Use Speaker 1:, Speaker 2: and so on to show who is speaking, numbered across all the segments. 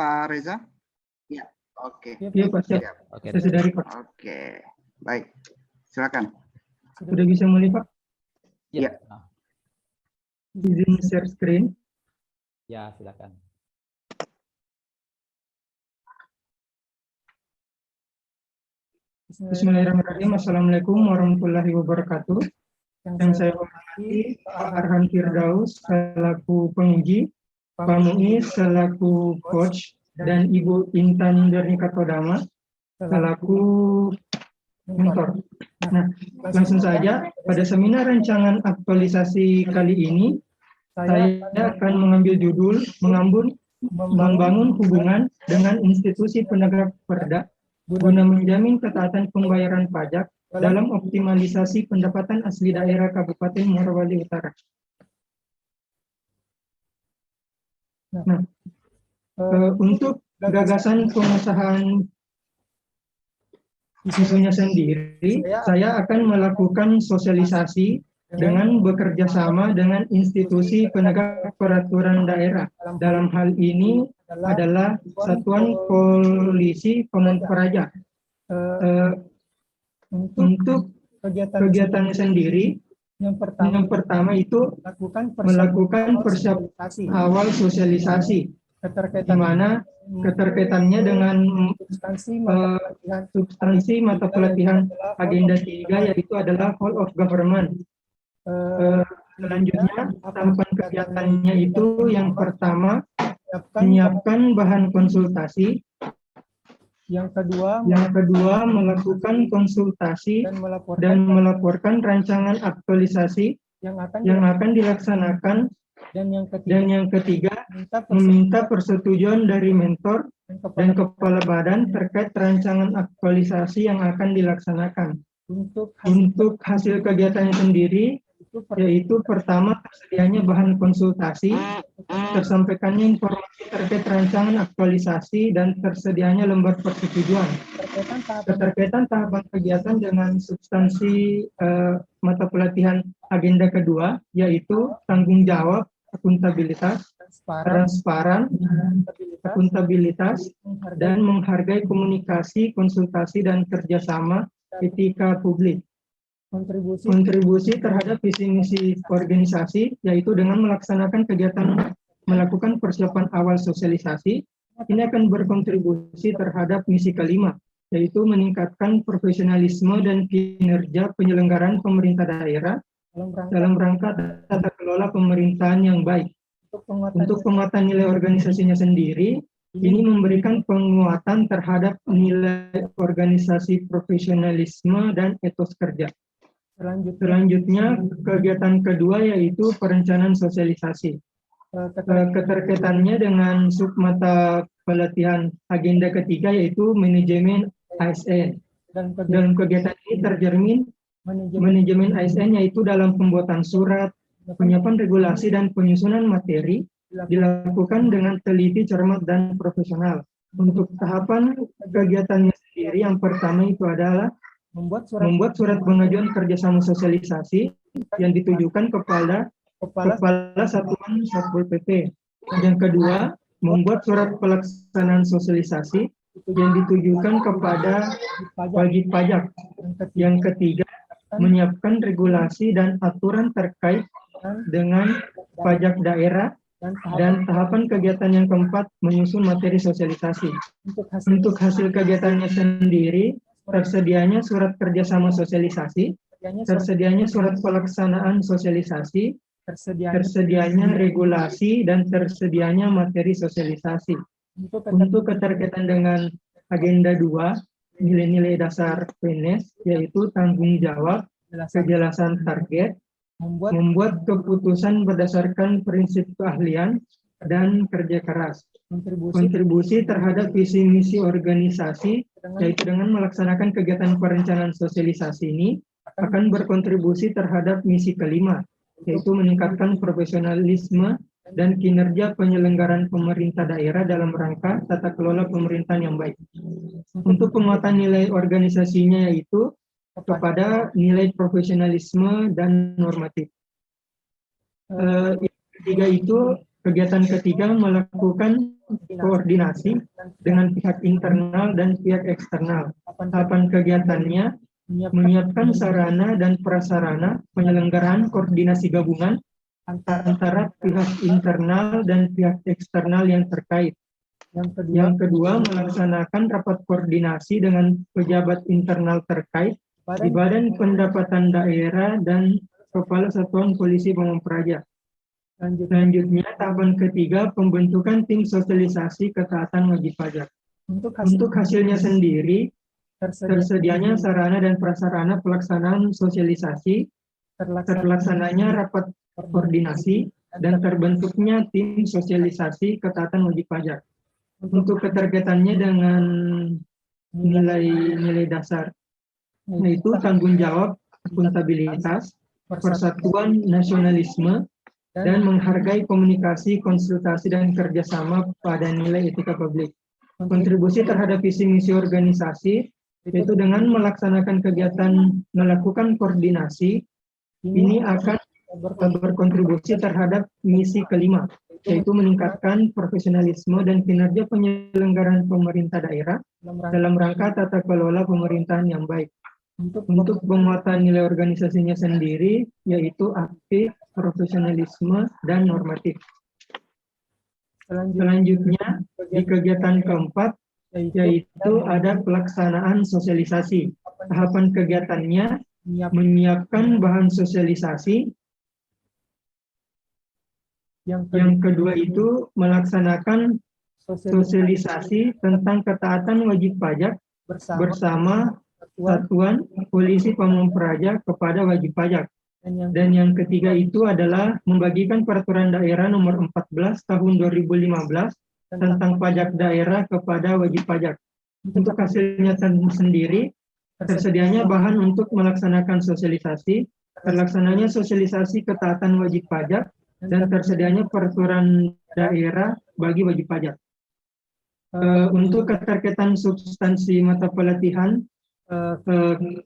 Speaker 1: Pak Reza? Ya, oke.
Speaker 2: Iya Pak, siap.
Speaker 3: Oke.
Speaker 2: Saya sudah record.
Speaker 1: Oke, baik. Silakan.
Speaker 2: Sudah bisa mulai Pak?
Speaker 1: Ya.
Speaker 2: Izin share screen.
Speaker 3: Ya, silakan.
Speaker 2: Bismillahirrahmanirrahim. Assalamualaikum warahmatullahi wabarakatuh. Yang saya hormati Pak Arhan Firdaus selaku penguji, Pak Muiz selaku coach, dan Ibu Intan Dernika Todama selaku mentor. Nah, langsung saja pada seminar rancangan aktualisasi kali ini saya akan mengambil judul membangun hubungan dengan institusi penegak perda guna menjamin ketaatan pembayaran pajak dalam optimalisasi pendapatan asli daerah Kabupaten Morowali Utara. Nah, untuk gagasan pengusahaan isunya sendiri, saya akan melakukan sosialisasi dengan bekerja sama dengan institusi penegak peraturan daerah. Dalam hal ini adalah Satuan Polisi Pamong Praja. Untuk kegiatannya sendiri, yang pertama itu melakukan persiapan awal sosialisasi, di mana keterkaitannya dengan substansi mata pelatihan agenda 3, yaitu adalah Whole of Government. Selanjutnya, tahapan kegiatannya itu yang pertama, menyiapkan bahan konsultasi. Yang kedua, melakukan konsultasi dan melaporkan rancangan aktualisasi yang akan dilaksanakan. Dan yang ketiga, meminta persetujuan dari mentor dan kepala badan terkait rancangan aktualisasi yang akan dilaksanakan. Untuk hasil kegiatannya sendiri, yaitu pertama, tersedianya bahan konsultasi, tersampaikannya informasi terkait rancangan aktualisasi, dan tersedianya lembar persetujuan. Keterkaitan tahapan kegiatan dengan substansi mata pelatihan agenda kedua, yaitu tanggung jawab, akuntabilitas, transparan, akuntabilitas, dan menghargai komunikasi, konsultasi, dan kerjasama etika publik. Kontribusi terhadap visi misi organisasi, yaitu dengan melaksanakan kegiatan melakukan persiapan awal sosialisasi, ini akan berkontribusi terhadap misi kelima, yaitu meningkatkan profesionalisme dan kinerja penyelenggaraan pemerintah daerah dalam rangka tata kelola pemerintahan yang baik. Untuk penguatan nilai organisasinya sendiri, ini memberikan penguatan terhadap nilai organisasi profesionalisme dan etos kerja. Selanjutnya, kegiatan kedua yaitu perencanaan sosialisasi. Keterkaitannya dengan submata pelatihan agenda ketiga yaitu manajemen ASN. Dalam kegiatan ini tercermin manajemen ASN yaitu dalam pembuatan surat, penyiapan regulasi, dan penyusunan materi dilakukan dengan teliti, cermat, dan profesional. Untuk tahapan kegiatannya sendiri, yang pertama itu adalah membuat surat pengajuan kerjasama sosialisasi yang ditujukan kepada Kepala Satuan Satpol PP. Yang kedua, membuat surat pelaksanaan sosialisasi yang ditujukan kepada wajib pajak. Yang ketiga, menyiapkan regulasi dan aturan terkait dengan pajak daerah. Dan tahapan kegiatan yang keempat, menyusun materi sosialisasi. Untuk hasil kegiatannya sendiri, tersedianya surat kerjasama sosialisasi, tersedianya surat pelaksanaan sosialisasi, tersedianya regulasi, dan tersedianya materi sosialisasi. Untuk keterkaitan dengan agenda 2, nilai-nilai dasar PNS, yaitu tanggung jawab, kejelasan target, membuat keputusan berdasarkan prinsip keahlian, dan kerja keras. Kontribusi terhadap visi misi organisasi, yaitu dengan melaksanakan kegiatan perencanaan sosialisasi ini akan berkontribusi terhadap misi kelima, yaitu meningkatkan profesionalisme dan kinerja penyelenggaraan pemerintah daerah dalam rangka tata kelola pemerintahan yang baik. Untuk penguatan nilai organisasinya yaitu kepada nilai profesionalisme dan normatif. Yang ketiga itu, kegiatan ketiga melakukan koordinasi dengan pihak internal dan pihak eksternal. Tahapan kegiatannya menyiapkan sarana dan prasarana penyelenggaraan koordinasi gabungan antara pihak internal dan pihak eksternal yang terkait. Yang kedua, melaksanakan rapat koordinasi dengan pejabat internal terkait di Badan Pendapatan Daerah dan Kepala Satuan Polisi Pamung Praja. Selanjutnya, tahapan ketiga, pembentukan tim sosialisasi ketaatan wajib pajak. Untuk hasilnya sendiri, tersedianya sarana dan prasarana pelaksanaan sosialisasi, terlaksananya rapat koordinasi, dan terbentuknya tim sosialisasi ketaatan wajib pajak. Untuk keterkaitannya dengan nilai dasar, yaitu tanggung jawab, akuntabilitas, persatuan, nasionalisme, dan menghargai komunikasi, konsultasi, dan kerjasama pada nilai etika publik. Kontribusi terhadap visi misi organisasi, yaitu dengan melaksanakan kegiatan melakukan koordinasi, ini akan berkontribusi terhadap misi kelima, yaitu meningkatkan profesionalisme dan kinerja penyelenggaraan pemerintah daerah dalam rangka tata kelola pemerintahan yang baik. Untuk penguatan nilai organisasinya sendiri, yaitu aktif, profesionalisme, dan normatif. Selanjutnya, di kegiatan keempat, yaitu ada pelaksanaan sosialisasi. Tahapan kegiatannya menyiapkan bahan sosialisasi. Yang kedua itu melaksanakan sosialisasi tentang ketaatan wajib pajak bersama Satuan Polisi Pamung Praja kepada wajib pajak. Dan yang ketiga itu adalah membagikan peraturan daerah nomor 14 tahun 2015 tentang pajak daerah kepada wajib pajak. Untuk hasilnya sendiri, tersedianya bahan untuk melaksanakan sosialisasi, terlaksananya sosialisasi ketaatan wajib pajak, dan tersedianya peraturan daerah bagi wajib pajak. Untuk keterkaitan substansi mata pelatihan,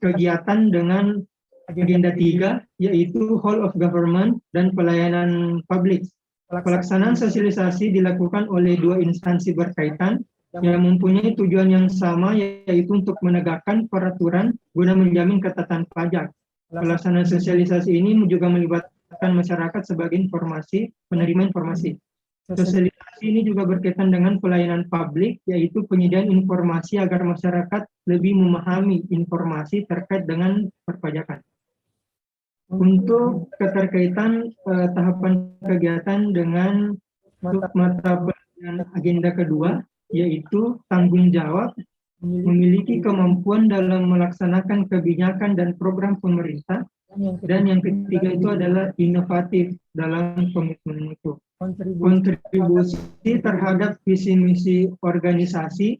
Speaker 2: kegiatan dengan agenda 3, yaitu Whole of Government dan pelayanan publik. Pelaksanaan sosialisasi dilakukan oleh dua instansi berkaitan yang mempunyai tujuan yang sama, yaitu untuk menegakkan peraturan guna menjamin ketatan pajak. Pelaksanaan sosialisasi ini juga melibatkan masyarakat sebagai penerima informasi. Sosialisasi ini juga berkaitan dengan pelayanan publik, yaitu penyediaan informasi agar masyarakat lebih memahami informasi terkait dengan perpajakan. Untuk keterkaitan tahapan kegiatan dengan mata pelajaran agenda kedua, yaitu tanggung jawab, memiliki kemampuan dalam melaksanakan kebijakan dan program pemerintah, dan yang ketiga itu adalah inovatif dalam komitmen itu. Kontribusi terhadap visi misi organisasi,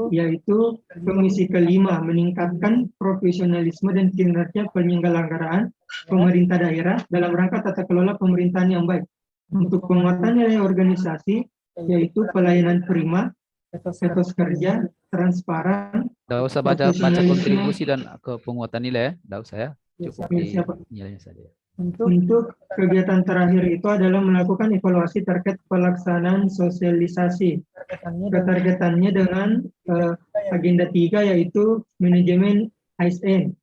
Speaker 2: yaitu komisi kelima, meningkatkan profesionalisme dan kinerja penyelenggaraan pemerintah daerah dalam rangka tata kelola pemerintahan yang baik. Untuk penguatan nilai organisasi, yaitu pelayanan prima, etos kerja, transparan.
Speaker 3: Tidak usah baca kontribusi dan ke penguatan nilai, tidak usah ya. Cukup di nilainya saja.
Speaker 2: Untuk kegiatan terakhir itu adalah melakukan evaluasi terkait pelaksanaan sosialisasi. Keterkaitannya dengan agenda 3, yaitu manajemen ASN.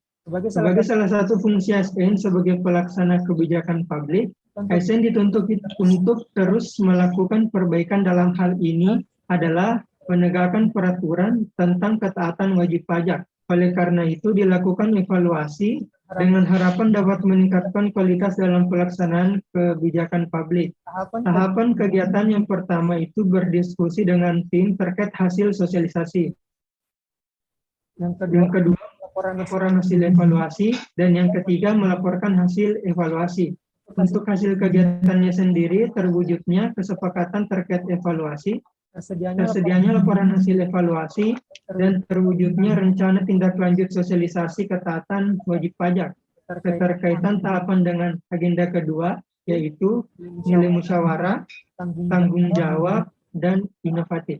Speaker 2: Sebagai salah satu fungsi ASN sebagai pelaksana kebijakan publik, ASN dituntut untuk terus melakukan perbaikan. Dalam hal ini adalah penegakan peraturan tentang ketaatan wajib pajak. Oleh karena itu dilakukan evaluasi dengan harapan dapat meningkatkan kualitas dalam pelaksanaan kebijakan publik. Tahapan kegiatan yang pertama itu berdiskusi dengan tim terkait hasil sosialisasi. Yang kedua, laporan hasil evaluasi, dan yang ketiga melaporkan hasil evaluasi. Untuk hasil kegiatannya sendiri, terwujudnya kesepakatan terkait evaluasi, tersedianya laporan hasil evaluasi, dan terwujudnya rencana tindak lanjut sosialisasi ketaatan wajib pajak. Keterkaitan tahapan dengan agenda kedua, yaitu nilai musyawarah, tanggung jawab, dan inovatif.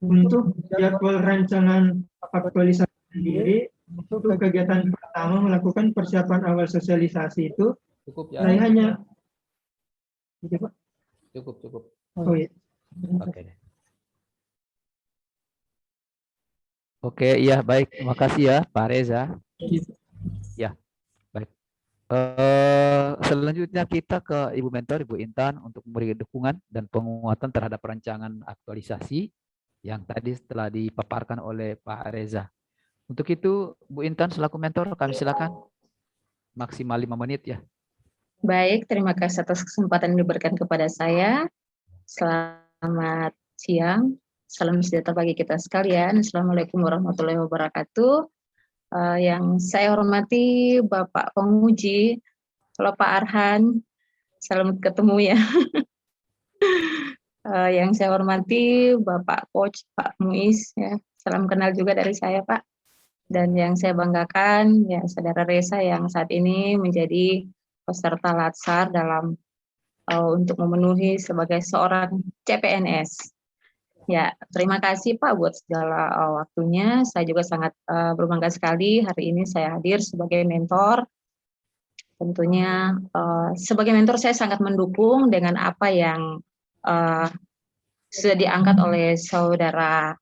Speaker 2: Untuk jadwal rancangan aktualisasi sendiri, untuk kegiatan pertama melakukan persiapan awal sosialisasi itu,
Speaker 3: Cukup ya.
Speaker 2: saya hanya
Speaker 3: Cukup.
Speaker 2: oh, iya.
Speaker 3: Oke. Oke, iya baik. Terima kasih ya Pak Reza. Ya, baik. Selanjutnya kita ke Ibu Mentor, Ibu Intan untuk memberi dukungan dan penguatan terhadap rancangan aktualisasi yang tadi telah dipaparkan oleh Pak Reza. Untuk itu, Bu Intan selaku mentor, kami silakan maksimal 5 menit ya.
Speaker 4: Baik, terima kasih atas kesempatan yang diberikan kepada saya. Selamat siang, salam sejahtera bagi kita sekalian. Assalamualaikum warahmatullahi wabarakatuh. Yang saya hormati Bapak Penguji, kalau Pak Arhan, salam ketemu ya. Yang saya hormati Bapak Coach, Pak Muiz, ya, salam kenal juga dari saya Pak. Dan yang saya banggakan ya Saudara Reza yang saat ini menjadi peserta Latsar dalam untuk memenuhi sebagai seorang CPNS. Ya, terima kasih Pak buat segala waktunya. Saya juga sangat berbangga sekali hari ini saya hadir sebagai mentor. Tentunya sebagai mentor saya sangat mendukung dengan apa yang sudah diangkat oleh Saudara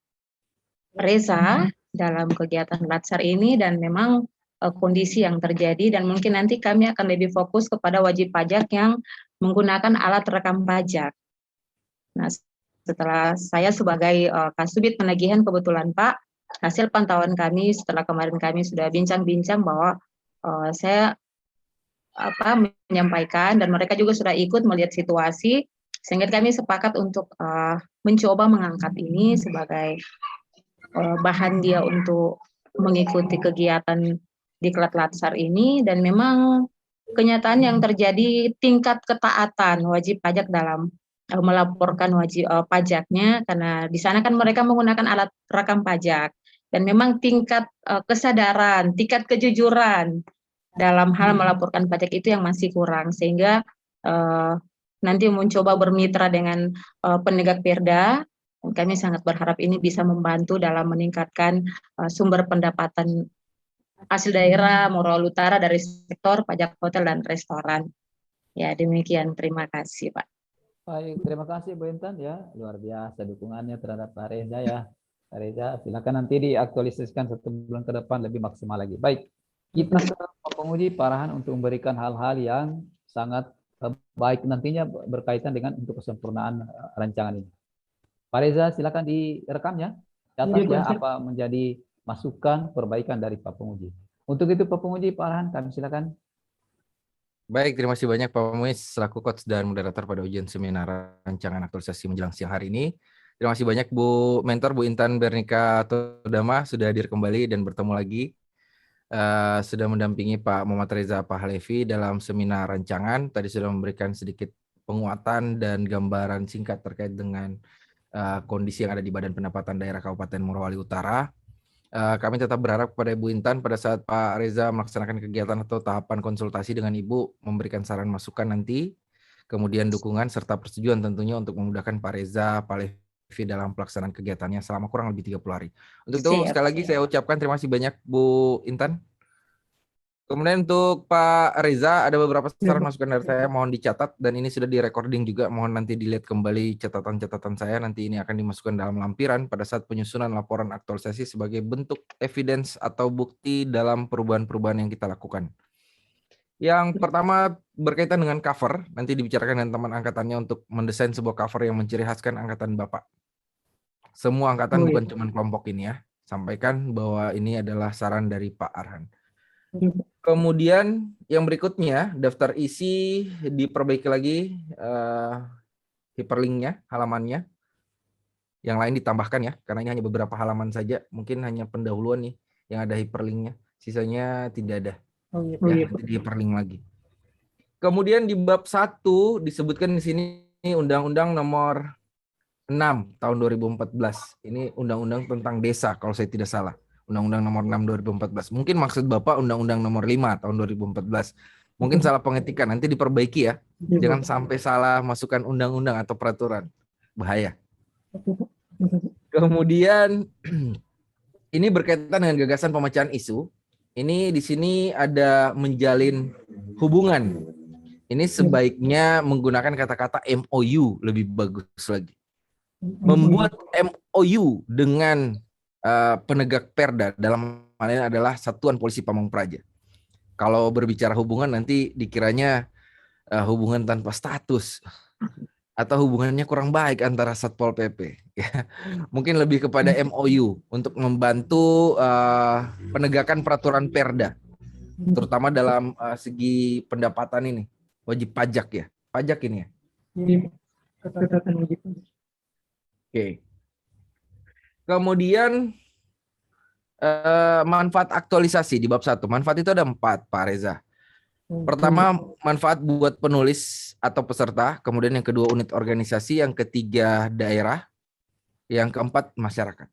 Speaker 4: Reza dalam kegiatan Latsar ini, dan memang kondisi yang terjadi, dan mungkin nanti kami akan lebih fokus kepada wajib pajak yang menggunakan alat rekam pajak. Nah, setelah saya sebagai Kasubit Penagihan kebetulan Pak, hasil pantauan kami setelah kemarin kami sudah bincang-bincang bahwa saya menyampaikan dan mereka juga sudah ikut melihat situasi, sehingga kami sepakat untuk mencoba mengangkat ini sebagai bahan dia untuk mengikuti kegiatan Diklat Latsar ini. Dan memang kenyataan yang terjadi tingkat ketaatan wajib pajak dalam melaporkan wajib pajaknya, karena di sana kan mereka menggunakan alat rekam pajak, dan memang tingkat kesadaran, tingkat kejujuran dalam hal melaporkan pajak itu yang masih kurang, sehingga nanti mencoba bermitra dengan penegak perda. Dan kami sangat berharap ini bisa membantu dalam meningkatkan sumber pendapatan hasil daerah Morawali Utara dari sektor pajak hotel dan restoran. Ya, demikian. Terima kasih, Pak.
Speaker 3: Baik, terima kasih Bu Intan ya. Luar biasa dukungannya terhadap Pak Reza ya. Pak Reza, silakan nanti diaktualisasikan 1 bulan ke depan lebih maksimal lagi. Baik, kita ke Pak Penguji Pak Arhan untuk memberikan hal-hal yang sangat baik nantinya berkaitan dengan untuk kesempurnaan rancangan ini. Pak Reza, silakan direkam ya. Catat ya apa menjadi masukan perbaikan dari Pak Penguji. Untuk itu Pak Penguji, Pak Arhan, kami silakan.
Speaker 5: Baik, terima kasih banyak Pak Muiz selaku coach dan moderator pada ujian seminar rancangan aktualisasi menjelang siang hari ini. Terima kasih banyak Bu Mentor, Bu Intan Bernika Todama sudah hadir kembali dan bertemu lagi. Sudah mendampingi Pak Muhammad Reza Pahlevi dalam seminar rancangan. Tadi sudah memberikan sedikit penguatan dan gambaran singkat terkait dengan kondisi yang ada di Badan Pendapatan Daerah Kabupaten Morawali Utara. Kami tetap berharap kepada Ibu Intan pada saat Pak Reza melaksanakan kegiatan atau tahapan konsultasi dengan Ibu, memberikan saran masukan nanti, kemudian dukungan serta persetujuan tentunya untuk memudahkan Pak Reza Pahlevi dalam pelaksanaan kegiatannya selama kurang lebih 30 hari. Untuk itu sekali lagi saya ucapkan terima kasih banyak Bu Intan. Kemudian untuk Pak Reza ada beberapa saran masukan dari saya, mohon dicatat dan ini sudah direcording juga, mohon nanti dilihat kembali catatan-catatan saya, nanti ini akan dimasukkan dalam lampiran pada saat penyusunan laporan aktualisasi sebagai bentuk evidence atau bukti dalam perubahan-perubahan yang kita lakukan. Yang pertama berkaitan dengan cover, nanti dibicarakan dengan teman angkatannya untuk mendesain sebuah cover yang menciri khaskan angkatan Bapak. Semua angkatan bukan cuma kelompok ini ya, sampaikan bahwa ini adalah saran dari Pak Arhan. Kemudian yang berikutnya daftar isi diperbaiki lagi hyperlinknya, halamannya. Yang lain ditambahkan ya, karena ini hanya beberapa halaman saja. Mungkin hanya pendahuluan nih yang ada hyperlinknya, sisanya tidak ada. Ya, nanti di hyperlink lagi. Kemudian di bab 1 disebutkan di sini Undang-Undang Nomor 6 tahun 2014. Ini undang-undang tentang desa kalau saya tidak salah. Undang-Undang Nomor 6 2014. Mungkin maksud Bapak Undang-Undang Nomor 5 tahun 2014. Mungkin salah pengetikan, nanti diperbaiki ya. Jangan sampai salah masukkan undang-undang atau peraturan. Bahaya. Kemudian ini berkaitan dengan gagasan pemecahan isu. Ini di sini ada menjalin hubungan. Ini sebaiknya menggunakan kata-kata MOU lebih bagus lagi. membuat MOU dengan penegak perda, dalam hal ini adalah Satuan Polisi Pamong Praja. Kalau berbicara hubungan nanti dikiranya hubungan tanpa status atau hubungannya kurang baik antara Satpol PP. Ya. Mungkin lebih kepada MOU untuk membantu penegakan peraturan perda, terutama dalam segi pendapatan ini, wajib pajak ya, pajak ini ya.
Speaker 2: Catatan wajib.
Speaker 5: Oke. Kemudian manfaat aktualisasi di bab 1. Manfaat itu ada 4, Pak Reza. Pertama, manfaat buat penulis atau peserta, kemudian yang kedua unit organisasi, yang ketiga daerah, yang keempat masyarakat.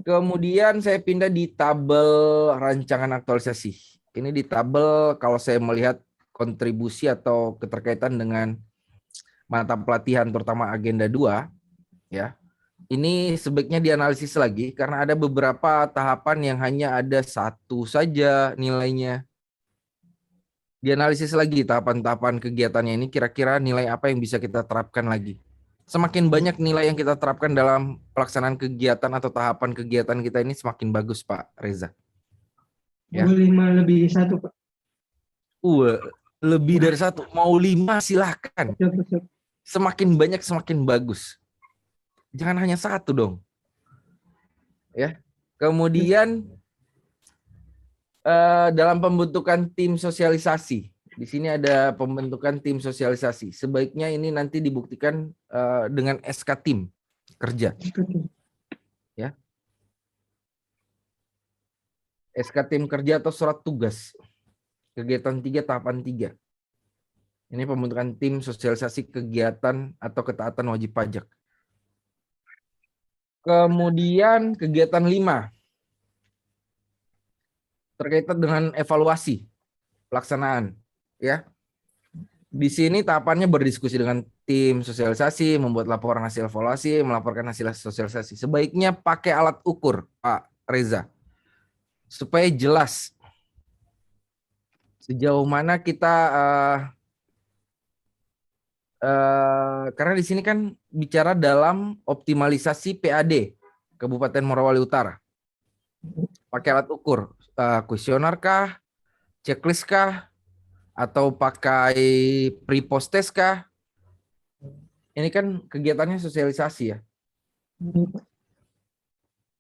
Speaker 5: Kemudian saya pindah di tabel rancangan aktualisasi. Ini di tabel kalau saya melihat kontribusi atau keterkaitan dengan mata pelatihan terutama agenda 2 ya. Ini sebaiknya dianalisis lagi karena ada beberapa tahapan yang hanya ada 1 saja nilainya. Dianalisis lagi tahapan-tahapan kegiatannya ini, kira-kira nilai apa yang bisa kita terapkan lagi. Semakin banyak nilai yang kita terapkan dalam pelaksanaan kegiatan atau tahapan kegiatan kita ini semakin bagus, Pak Reza. Ya.
Speaker 2: 5 lebih 1, Pak.
Speaker 5: Lebih dari 1, mau 5 silahkan. Semakin banyak semakin bagus. Jangan hanya 1 dong. Ya. Kemudian dalam pembentukan tim sosialisasi. Di sini ada pembentukan tim sosialisasi. Sebaiknya ini nanti dibuktikan dengan SK tim kerja. Ya. SK tim kerja atau surat tugas. Kegiatan 3 tahapan 3. Ini pembentukan tim sosialisasi kegiatan atau ketaatan wajib pajak. Kemudian kegiatan 5. Terkaitan dengan evaluasi pelaksanaan, ya. Di sini tahapannya berdiskusi dengan tim sosialisasi, membuat laporan hasil evaluasi, melaporkan hasil sosialisasi. Sebaiknya pakai alat ukur, Pak Reza, supaya jelas sejauh mana kita karena di sini kan bicara dalam optimalisasi PAD Kabupaten Morowali Utara. Pakai alat ukur, kuesioner kah, checklist kah, atau pakai pre-post test kah? Ini kan kegiatannya sosialisasi ya.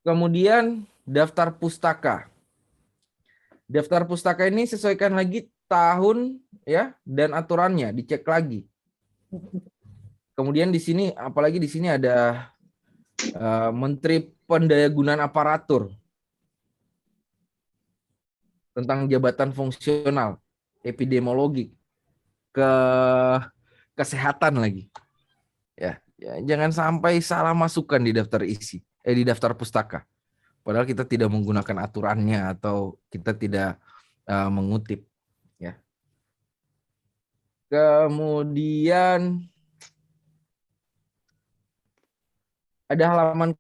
Speaker 5: Kemudian daftar pustaka. Daftar pustaka ini sesuaikan lagi tahun ya dan aturannya, dicek lagi. Kemudian di sini, apalagi di sini ada Menteri Pendayagunaan Aparatur tentang jabatan fungsional, epidemiologi, kesehatan lagi. Ya, jangan sampai salah masukkan di daftar isi, di daftar pustaka. Padahal kita tidak menggunakan aturannya atau kita tidak mengutip. Ya. Kemudian ada halaman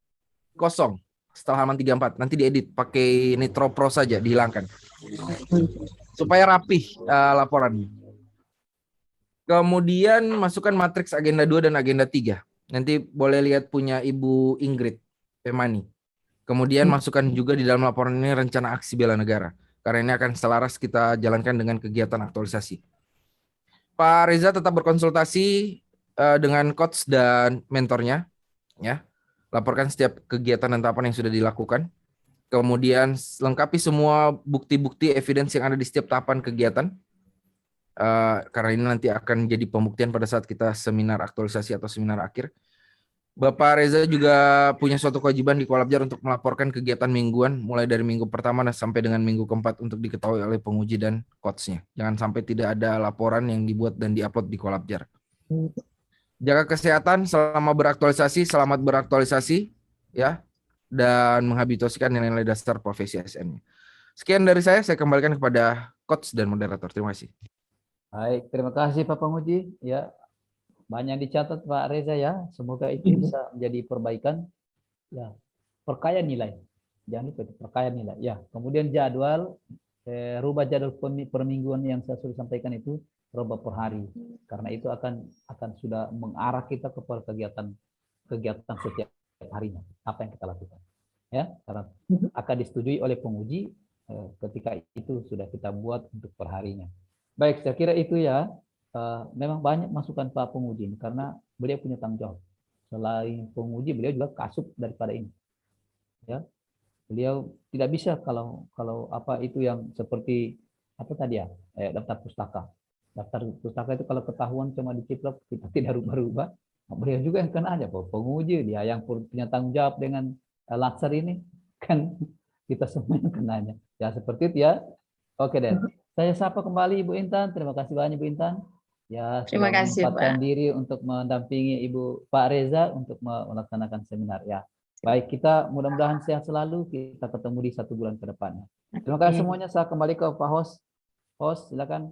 Speaker 5: kosong setelah halaman 34. Nanti diedit pakai Nitro Pro saja, dihilangkan. Supaya rapih laporannya. Kemudian masukkan matriks agenda 2 dan agenda 3. Nanti boleh lihat punya Ibu Ingrid Pemani. Kemudian masukkan juga di dalam laporan ini rencana aksi bela negara. Karena ini akan selaras kita jalankan dengan kegiatan aktualisasi. Pak Reza tetap berkonsultasi dengan coach dan mentornya. Ya. Laporkan setiap kegiatan dan tahapan yang sudah dilakukan. Kemudian lengkapi semua bukti-bukti evidence yang ada di setiap tahapan kegiatan. Karena ini nanti akan jadi pembuktian pada saat kita seminar aktualisasi atau seminar akhir. Bapak Reza juga punya suatu kewajiban di Kolabjar untuk melaporkan kegiatan mingguan mulai dari minggu pertama sampai dengan minggu keempat untuk diketahui oleh penguji dan coachnya. Jangan sampai tidak ada laporan yang dibuat dan diupload di Kolabjar. Jaga kesehatan selama beraktualisasi, selamat beraktualisasi ya, dan menghabituasikan nilai-nilai dasar profesi ASN-nya. Sekian dari saya kembalikan kepada coach dan moderator. Terima kasih.
Speaker 3: Baik, terima kasih Pak Penguji. Ya, banyak dicatat Pak Reza ya. Semoga itu bisa menjadi perbaikan. Ya, perkaya nilai. Jangan lupa perkaya nilai. Ya, kemudian jadwal, rubah jadwal permingguan yang saya sudah sampaikan itu roba per hari. Karena itu akan sudah mengarah kita kepada kegiatan setiap harinya, apa yang kita lakukan. Ya, karena akan disetujui oleh penguji ketika itu sudah kita buat untuk perharinya. Baik, saya kira itu ya. Memang banyak masukan Pak penguji karena beliau punya tanggung jawab. Selain penguji, beliau juga kasub daripada ini. Ya, beliau tidak bisa kalau apa itu yang seperti apa tadi ya, daftar pustaka. Daftar pustaka itu kalau ketahuan cuma diciplok kita tidak rubah-rubah. Beliau juga yang kena aja, penguji dia yang punya tanggung jawab dengan latsar ini kan kita semua yang kenanya. Ya seperti itu ya. Oke deh. Saya sapa kembali Ibu Intan. Terima kasih banyak Ibu Intan. Ya
Speaker 4: Terima
Speaker 3: sudah
Speaker 4: kasih,
Speaker 3: menyempatkan
Speaker 4: Pak.
Speaker 3: diri untuk mendampingi Ibu Pak Reza untuk melaksanakan seminar ya. Baik, kita mudah-mudahan sehat selalu. Kita ketemu di 1 bulan ke depannya. Terima kasih semuanya. Saya kembali ke Pak Host. Host, silakan.